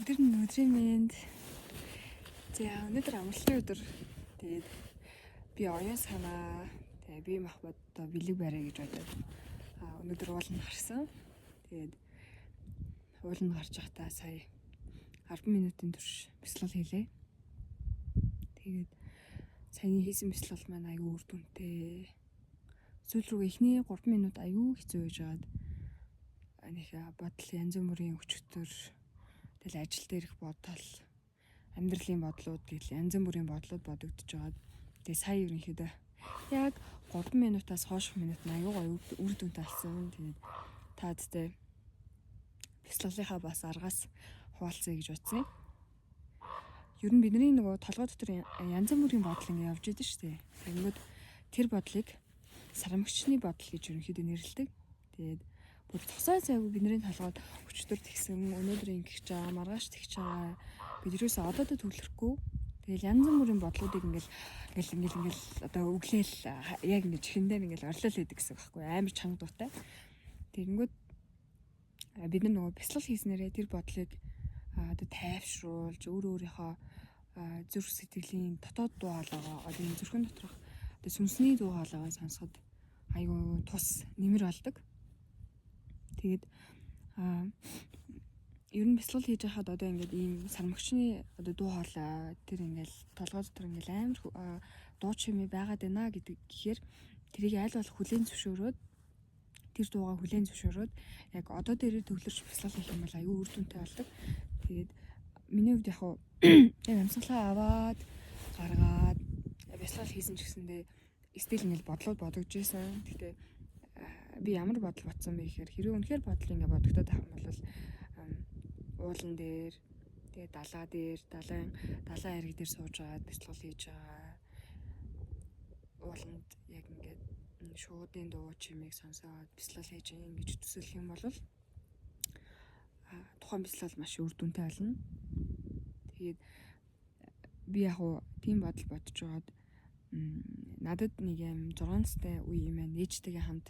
Өдрийн мэнд. За өнөөдөр амралтын өдөр. Тэгээд би оюун санаа тэгээд би махбод одоо бэлэг барай гэж бодоод өнөөдөр ууланд гарсан. Тэгээд ууланд гарч байхдаа сая 10 минутын турш бяцлал хийлээ. Тэгээд саяны хийсэн бяцлал маань аюу үр дүнтэй. Сүүл рүү эхний 3 минут аюу хэцүү байж байгаад нэг бодол янз бүрийн өчтөр тэгэл ажил дээрх бодол, амьдралын бодлууд гэл янз бүрийн бодлууд бодогдож байгаад тэгээ сая ерөнхийдөө яг 3 минутаас хойш минут аюу гоё үр дүнтэй болсон. Тэгээд таадтай бяцлагынхаа бас аргаас хуваалцъя гэж бодсон. Ер нь бидний нөгөө толгой дотор янз бүрийн бодол ингэ явж идэв шүү дээ. Тэгэнгүүт тэр бодлыг сарамгчны бодол гэж ерөнхийдөө нэрлэдэг. Тэгээд бүр тусаа цайгүй бидний толгойд өчтөр тэгсэн, өнөөдөр ингэж байгаа, маргааш тэгж байгаа. Бид юусаа одоодоо төвлөрөхгүй. Тэгэл янз бүрийн бодлуудыг ингээл одоо өглөөл яг ингэж ихэндээ ингээл орлол хийдэг гэсэн үг байхгүй амар чанга дуутай. Тэгэнгүүт бид нар нөгөө бяцлал хийснээрээ тэр бодлыг одоо тайвшруулж өөрийнхөө зүрх сэтгэлийн дотоод дуу хоолойгоо одоо энэ зүрхэн доторх одоо сүнсний дуу хоолойгоо сонсоход айгүй тус нэмэр болдог. Тэгээд ер нь бяцлал хийж байхад одоо ингээд ийм сармагчны одоо дуу хоолой тэр ингээл толгой дотор ингээл амар дуу чимээ байгаад байна гэдэг гэхээр тэрийг аль болох хүлээн зөвшөөрөөд тэр дуугаа хүлээн зөвшөөрөөд яг одоо дээрээ төвлөрч бяцлал хийх юм бол аюу үр дүнтэй болдог. Тэгээд миний хувьд яг яг амьсгалаа аваад гаргаад бяцлал хийсэн ч гэсэндээ стил ингээл бодлоод бодогдож байсан. Гэхдээ би ямар бодол бодсон бэ гэхээр хэрэв үнэхээр бодол ингэ бодогдоод авах юм бол уулан дээр тэгээ далаа дээр далайн ирэг дээр сууж байгаа бяцлал хийж байгаа ууланд яг ингээд шуудын дуу чимээг сонсоод бяцлал хийж ингэж төсөөлөх юм бол тухайн бяцлал маш үр дүнтэй болно. Тэгээд би яг тийм бодол бодож байгаад надад нэг юм 6 настай үе юм байна. Ээжтэйгээ хамт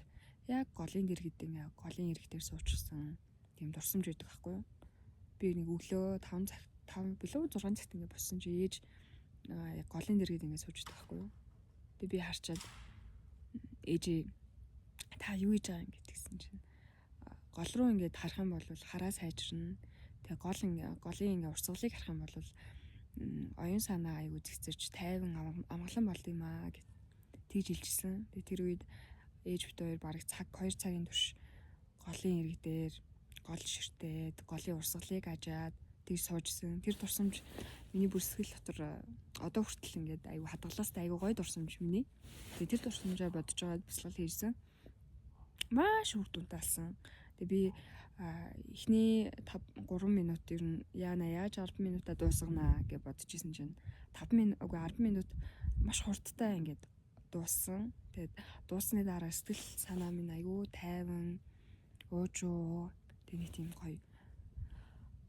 яг голын дэр гэдэг нэг голын ирэг дээр суучихсан тийм дурсамж байдаг байхгүй юу? Би нэг өглөө 5 билүү 6 цагт ингэ боссон чи ээж яг голын дэр гэдэг ингэ сууж байгаа байхгүй юу? Тэгээ би харчаад ээжээ та юу хийж байгаа юм гэдгсэн чинь гол руу ингэ харах юм бол хараа сайжирна. Тэгээ голын ингэ урсгалыг харах юм бол оюун санаа аягүй зэгцэрч тайван амгалан болд юм аа гэд тэгж хэлчихсэн. Тэгээ тэр үед ээж бит хоёр бараг 2 цагийн турш голын ирэг дээр гол ширтээд голын урсгалыг ажаад тэгж суужсэн. Тэр дурсамж миний бүр сэтгэл дотор одоо хүртэл ингээд аягүй хадгалаастай аягүй гоё дурсамж миний. Тэгээ тэр дурсамжаа бодож байгаад бяцлал хийсэн. Маш үр дүнтэй болсон. Тэгээ би эхний 3 минут ер нь яаж 10 минутаа дуусгана гэж бодож исэн чинь 10 минут маш хурдтай ингээд дууссан. Тэгээд дууссаны дараа сэтгэл санаа минь аюу тайван уужуу нэг тийм гоё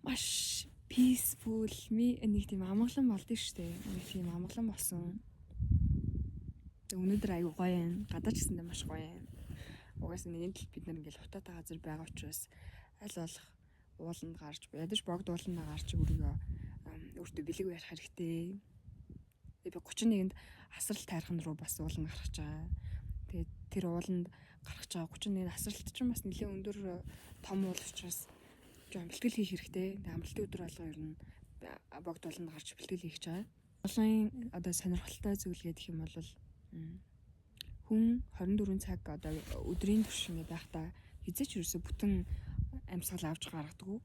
маш peaceful нэг тийм амгалан болдсон шүү дээ. Нэг тийм амгалан болсон. Өнөөдөр аюу гоё юм. Гадаа ч гэсэндээ маш гоё юм. Угаасаа нэг л бид нар ингээл хутаатай газар байгаа учраас аль болох ууланд гарч ядаж богд ууланд гарч өөрийгөө өөртөө бэлэг барих хэрэгтэй. Тэгээ би 31-нд асрал тайрхан руу бас ууланд гарах гэж байгаа. Тэгээд тэр ууланд гарах гэж байгаа 31-нд асралт чинь бас нэлээд өндөр том уул учраас жоон бэлтгэл хийх хэрэгтэй. Тэгээд амралтын өдөр болго ер нь богд ууланд гарч бэлтгэл хийх гэж байгаа. Олон одоо сонирхолтой зүйл гэдэг юм бол хүн 24 цаг одоо өдрийн турш ингэ байхдаа хизээч юусоо бүтэн амьсгал авч гаргадаг.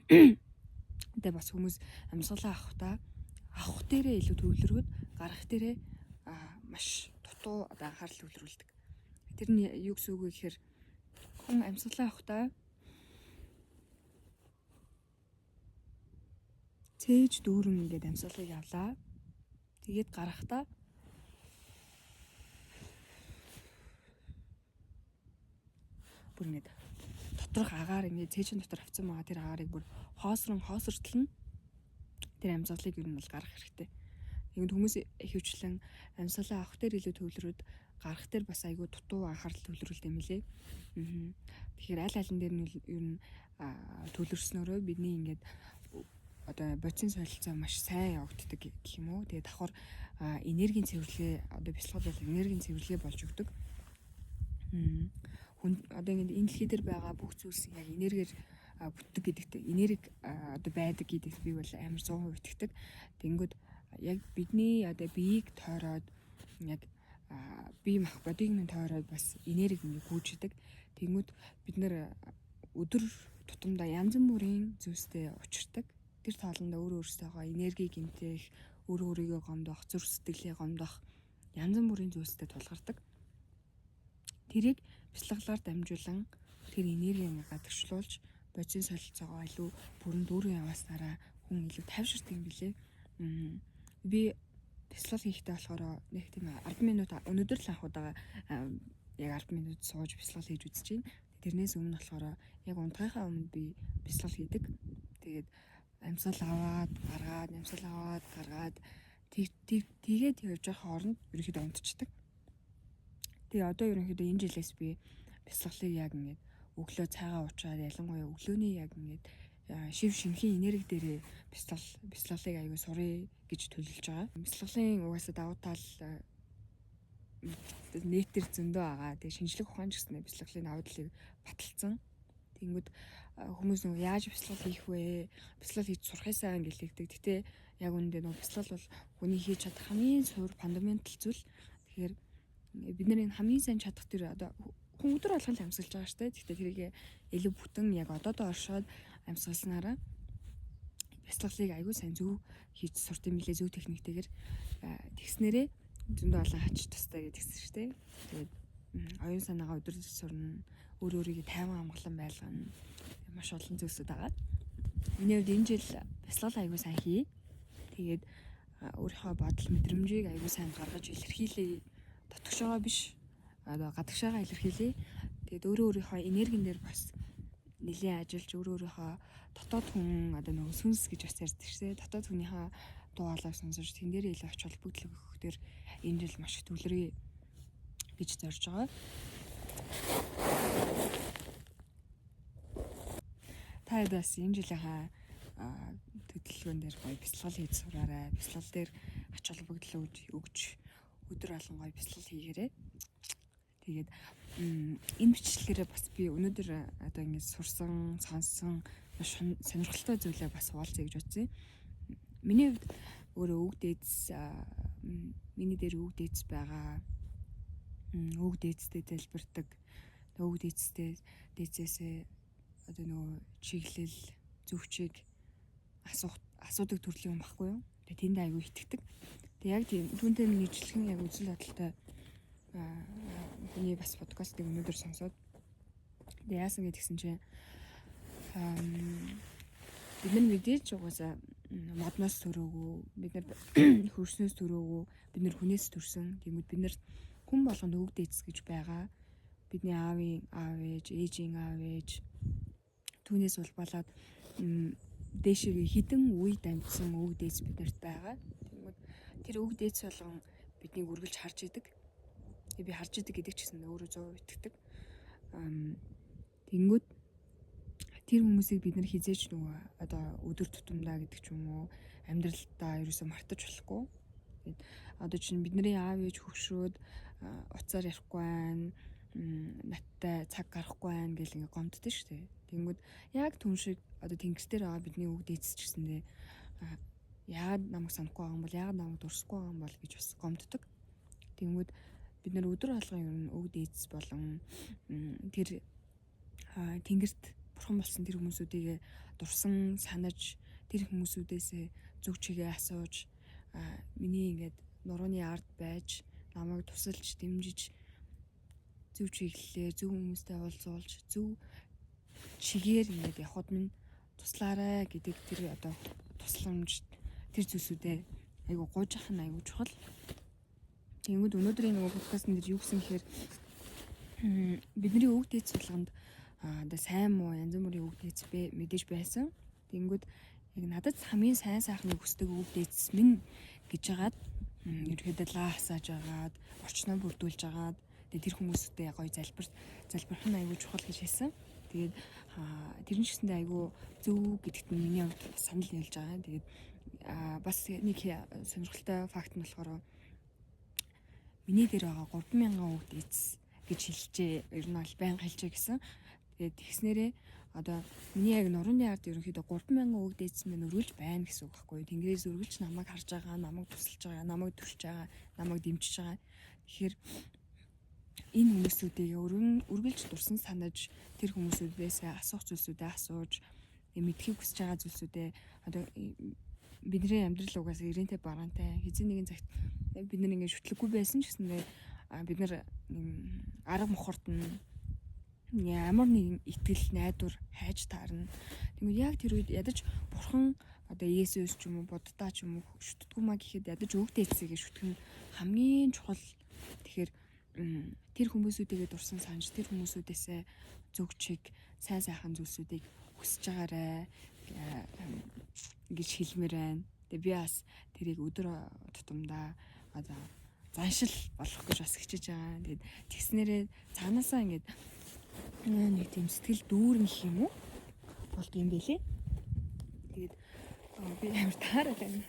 Тэгээ бас хүмүүс амьсгалаа авах дээрээ илүү төвлөрөөд гарах дээрээ маш дутуу одоо анхаарал төвлөрүүлдэг. Тэр нь юу гэсэн үг вэ гэхээр хүн амьсгалаа авахдаа цээж дүүрэн ингээд амьсгалыг авлаа. Тэгээд гарахдаа бүр ингэ доторх агаар ингэ цээжин дотор авцсан байгаа тэр агаарыг бүр хоосролтолно. Тэр амьсгалыг ер нь бол гаргах хэрэгтэй. Тэгвэл хүмүүс ихэвчлэн амьсгалаа авах дээр илүү төвлөрөөд гарах дээр бас айгүй дутуу анхаарал төвлөрүүлдэг юм лээ. Тэгэхээр аль алин дээр нь ер нь төвлөрснөөрөө бидний ингээд одоо бодисын солилцоо маш сайн явагддаг гэх юм уу. Тэгээд давхар энергийн цэвэрлэгээ одоо бясалгал бол энергийн цэвэрлэгээ болж өгдөг. Хүн одоо ингэ энэ дэлхий дээр байгаа бүх зүйлс яг энергиэр бүтдэг гэдэгт энерги одоо байдаг гэдэгт би бол амар 100% итгэдэг. Тэнгүүд яг бидний одоо биеийг тойроод яг бие мах бодиг минь тойроод бас энерги ингэ гүйждэг. Тэнгүүд бид нэр өдөр тутамдаа янз бүрийн зүйлстэй учирдаг. Тэр тоолондоо өөрөөсөөгөө энерги гэмтэх, өөрийгөө гомдох, зүрх сэтгэлээ гомдох янз бүрийн зүйлстэй тулгардаг. Тэрийг бяцлаглаар дамжуулан тэр энергийг гадагшлуулж бодисын солилцоогоо илүү бүрэн дүүрэн явааснараа хүн илүү тайвширдаг юм билээ. Би бяцлал хийхдээ болохоор нэг тийм 10 минут өнөөдөр л анх удаа яг 10 минут сууж бяцлал хийж үзэж байна. Тэрнээс өмнө болохоор яг унтахынхаа өмнө би бяцлал хийдэг. Тэгээд амьсгал аваад гаргаад тэгээд явж байгаа хооронд ерөөхдөө унтчихдаг. Тэгээ одоо ерөнхийдөө энэ жилээс би бяцлаглыг яг ингээд өглөө цайгаа уучаад ялангуяа өглөөний яг ингээд шив шинхийн энерги дээрээ бяцлаглыг аягүй сурыг гэж төлөвлөж байгаа. Бяцлаглын угаасаа давуу тал нэтэр зөндөө байгаа. Тэгээ шинжлэх ухаан ч гэсэн бяцлаглын давуу талыг баталсан. Тэнгүүд хүмүүс нөгөө яаж бяцлал хийх вэ? Бяцлал хийж сурахысаа гэлэгдэг. Гэтэ яг үүндээ нөгөө бяцлал бол хүний хийж чадах хамгийн суур фундаментал зүйл. Тэгэхээр бид нар энэ хамгийн сайн чадах тэр одоо хүн өдөр болгон амьсгалж байгаа шүү дээ. Гэхдээ тэрийг илүү бүтэн яг одоодоо оршоод амьсгалснараа бяцлаглыг аягүй сайн зөв хийж сурт юм билээ, зөв техниктэйгээр тэгснээрээ зөндөө олон хач тустай гэдэгсэн шүү дээ. Тэгээд оюун санаагаа өдөр сурна, өөрийгөө тайван амгалан байлгана. Маш олон зүйлсүүд байгаа. Миний хувьд энэ жил бяцлал аягүй сайн хий. Тэгээд өөрийнхөө бодол мэдрэмжийг аягүй сайн гаргаж илэрхийлээ. Дотгошоогоо биш. Одоо гадагшаагаа илэрхийлээ. Тэгээд өөрийнхөө энергин дээр бас нэлээд ажиллаж өөрийнхөө дотоод хүн одоо нөгөө сүнс гэж бас ярьдаг шээ. Дотоод хүнийхээ дуу хоолойг сонсож тэн дээр илүү ач холбогдол өгөх дээр энэ жил маш их төвлөрье гэж зорж байгаа. Та бас энэ жилийнхаа төлөвлөгөөн дээр гоё бяцлал хийж сураарай. Бяцлал дээр ач холбогдол өгч өдөр болгон гоё бяцлал хийгээрэй. Тэгээд энэ бичлэгээрээ бас би өнөөдөр одоо ингэж сурсан, сонссон маш сонирхолтой зүйлээ бас хуваалцъя гэж бодсон. Миний хувьд өөрөө үг дээдс миний дээр үг дээдс байгаа. Үг дээдстэй залбирдаг. Үг дээдсээсээ одоо нөгөө чиглэл зөвчийг асуудаг төрлийн юм баггүй юу? Тэгээ тэнд аягүй итгэдэг. Тэгээ яг тийм түүнтэй нийтлэн яг үзэл бодолтой хүний бас подкастыг өнөөдөр сонсоод тэгээ яасан гэдгсэн чинь бид нар мэдээж угаасаа модноос төрөөгүй, бид нар хөрснөөс төрөөгүй, бид нар хүнээс төрсөн. Тэгмэд бид нар хүн болгонд үг дээдс гэж байгаа. Бидний аавын аав ээж, ээжийн аав ээж түүнээс улбалаад дээшээ хідэн үе дамжсан үг дээдс биднэрт байгаа. Тэгмэд тэр үг дээдс болгон биднийг үргэлж харж идэг. Би харж идэг гэдэг ч гэсэн өөрөө 100% итгэдэг. Тэнгүүд тэр хүмүүсийг бид нар хизээж нөгөө одоо өдөр тутамдаа гэдэг ч юм уу амьдралдаа ерөөсөө мартаж болохгүй. Тэгээд одоо чинь бидний аав ээж хөгшрөөд уцаар ярихгүй байна, надтай цаг гарахгүй байна гэл ингээ гомддөө шүү дээ. Тэнгүүд яг түн шиг одоо тэнгис дээр байгаа бидний үг дээдс ч гэсэндээ яагаад намайг санахгүй байгаа юм бол, яагаад намайг дурсахгүй байгаа юм бол гэж бас гомддог. Тэнгүүд бид нар өдөр болгон ер нь үг дээдс болон тэр тэнгэрт бурхан болсон тэр хүмүүсүүдийг дурсан санаж тэр хүмүүсүүдээс зөв чигээ асууж миний ингээд нурууны ард байж намайг тусалж дэмжиж зөв чиглэлээр зөв хүмүүстэй уулзуулж зөв чигээр ингээд явхад минь туслаарай гэдэг тэр одоо тусламж тэр зүйлсүүдээ айгу гуйж ах нь айгу чухал. Тэгмэд өнөөдрийн нөгөө подкастн дээр юу гэсэн гэхээр бидний үг дээдс болгонд одоо сайн муу янз бүрийн үг дээдс мэдээж байсан. Тэнгүүд яг надад хамгийн сайн сайхныг хүсдэг үг дээдс минь гэж хагаад ерөөдөө лаа хасааж агаад орчноо бүрдүүлж агаад тэр хүмүүстэй гоё залбирх нь аягүй чухал гэж хэлсэн. Тэгээд тэр нь ч гэсэндээ айгүй зөв гэдэгт нь миний хувьд санал нийлж байгаа. Тэгээд бас нэг сонирхолтой факт нь болохоор миний дээр байгаа 3,000 хүүхд эцэс гэж хэлжээ. Ер нь бол байнга хэлжээ гэсэн. Тэгээд тэгснээрээ одоо миний яг нурууны ард ерөнхийдөө 3,000 хүүхд эцэс минь өргөлж байна гэсэн үг байхгүй юу? Тэнгэрээс өргөлж намайг харж байгаа, намайг тусалж байгаа, намайг төрж байгаа, намайг дэмжиж байгаа. Тэгэхээр энэ хүмүүсүүдийг өргөлж дурсан санаж тэр хүмүүсүүдээс асуух зүйлсүүдээ асууж мэдхийг хүсэж байгаа зүйлсүүдээ одоо бидний амьдрал угаасаа ирэнтэй бараантай хэзээ нэгэн цагт бид нар ингэ шүтлэггүй байсан ч гэсэндээ бид нар арга мухарт нь ямар нэгэн итгэл найдвар хайж таарна. Тэгвэл яг тэр үед ядаж бурхан одоо Есүс ч юм уу Буддаа ч юм уу шүтдэггүй маа гэхэд ядаж өвгдөө эцэгээ шүтгэх нь хамгийн чухал. Тэгэхээр тэр хүмүүсүүдийгээ дурсан санаж тэр хүмүүсүүдээсээ зөв чиг сайн сайхан зүйлсүүдийг хүсэж байгаарэ гэж хэлмээр байна. Тэгээ би бас тэрийг өдөр тутамдаа одоо заншил болох гэж бас хичээж байгаа. Тэгээд тэгснээрээ цаанаасаа ингээд нэг тийм сэтгэл дүүрэн гэх юм уу болд юм бэлээ. Тэгээд би амар таараад байна.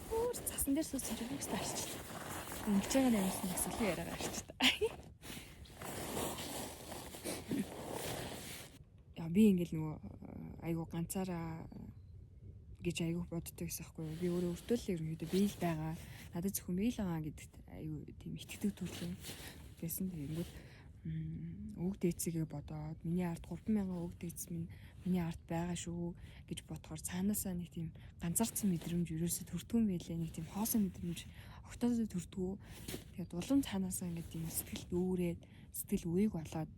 Өөр цасан дээр сууж байгаа юм старчлаа. Ингэж байгаа нэрсэн асуулын яриагаа арчтай. Би ингээл нөгөө айгу ганцаараа гэж айгу боддог гэсэн байхгүй юу. Би өөрөө өртөөлөл ерөнхийдөө би л байгаа. Надад зөвхөн би л байгаа гэдэгт айгу тийм итгэдэг төрлийн гэсэн. Тэгэнгүүт өвөг дээцгээ бодоод миний ард 3,000 өвөг дээц миний ард байгаа шүү гэж бодохоор цаанаасаа нэг тийм ганцаарцсан мэдрэмж ерөөсө төрдгөн байлээ. Нэг тийм хоосон мэдрэмж октоодод төрдгөө. Тэгээд улам цаанаасаа ингээд тийм сэтгэл дүүрээд сэтгэл үеиг болоод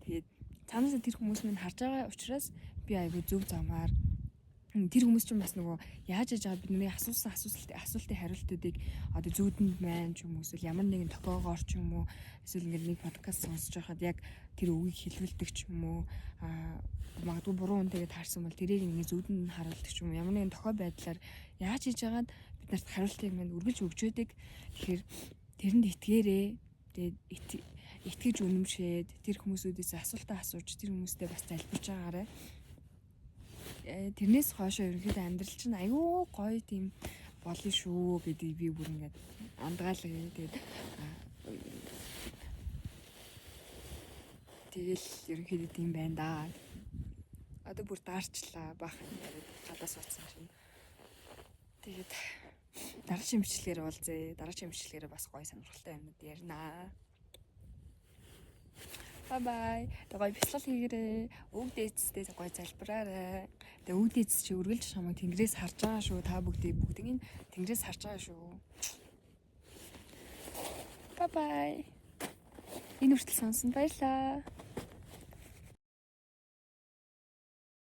тэгээд цаанаасаа тэр хүмүүс минь харж байгаа учраас би айгүй зөв замаар тэр хүмүүс чинь бас нөгөө яаж яж байгаа бидний асуусан асуултын хариултуудыг одоо зүүдэнд маань ч юм уу эсвэл ямар нэгэн тохиогоор ч юм уу эсвэл ингээд нэг подкаст сонсож байхад яг тэр үгийг хэлүүлдэг ч юм уу магадгүй буруу үнтэйгээ таарсан бол тэрийг ингээд зүүдэнд нь харуулдаг ч юм уу ямар нэгэн тохио байдлаар яаж хийж байгаад бид нарт хариултыг маань үргэлж өгч өгдөг. Тэгэхээр тэрэнд итгээрээ тэгээд итгэж үнэмшээд тэр хүмүүсүүдээс асуултаа асууж тэр хүмүүстэй бас залбирч байгаарай. Тэрнээс хойшоо ерөнхийдөө амьдрал чинь аюу гоё тийм болно шүү гэдэг би бүр ингээд андгаалаа. Тэгэл ерөнхийдөө тийм байна да. Одоо бүр даарчлаа баахан яриад гадаас утсан чинь. Тэгээд дараагийн бичлэгээр уулзъя. Дараагийн бичлэгээр бас гоё сонирхолтой юмнууд ярина. Bye. Тэгээ бяцлал хийгээрэй. Өвөг дээцтэй гоё залбираарай. Тэгээ өвөг дээц чи үргэлж чамайг тэнгэрээс харж байгаа шүү. Та бүгдийг тэнгэрээс харж байгаа шүү. Bye. Энэ хүртэл сонсон баярлаа.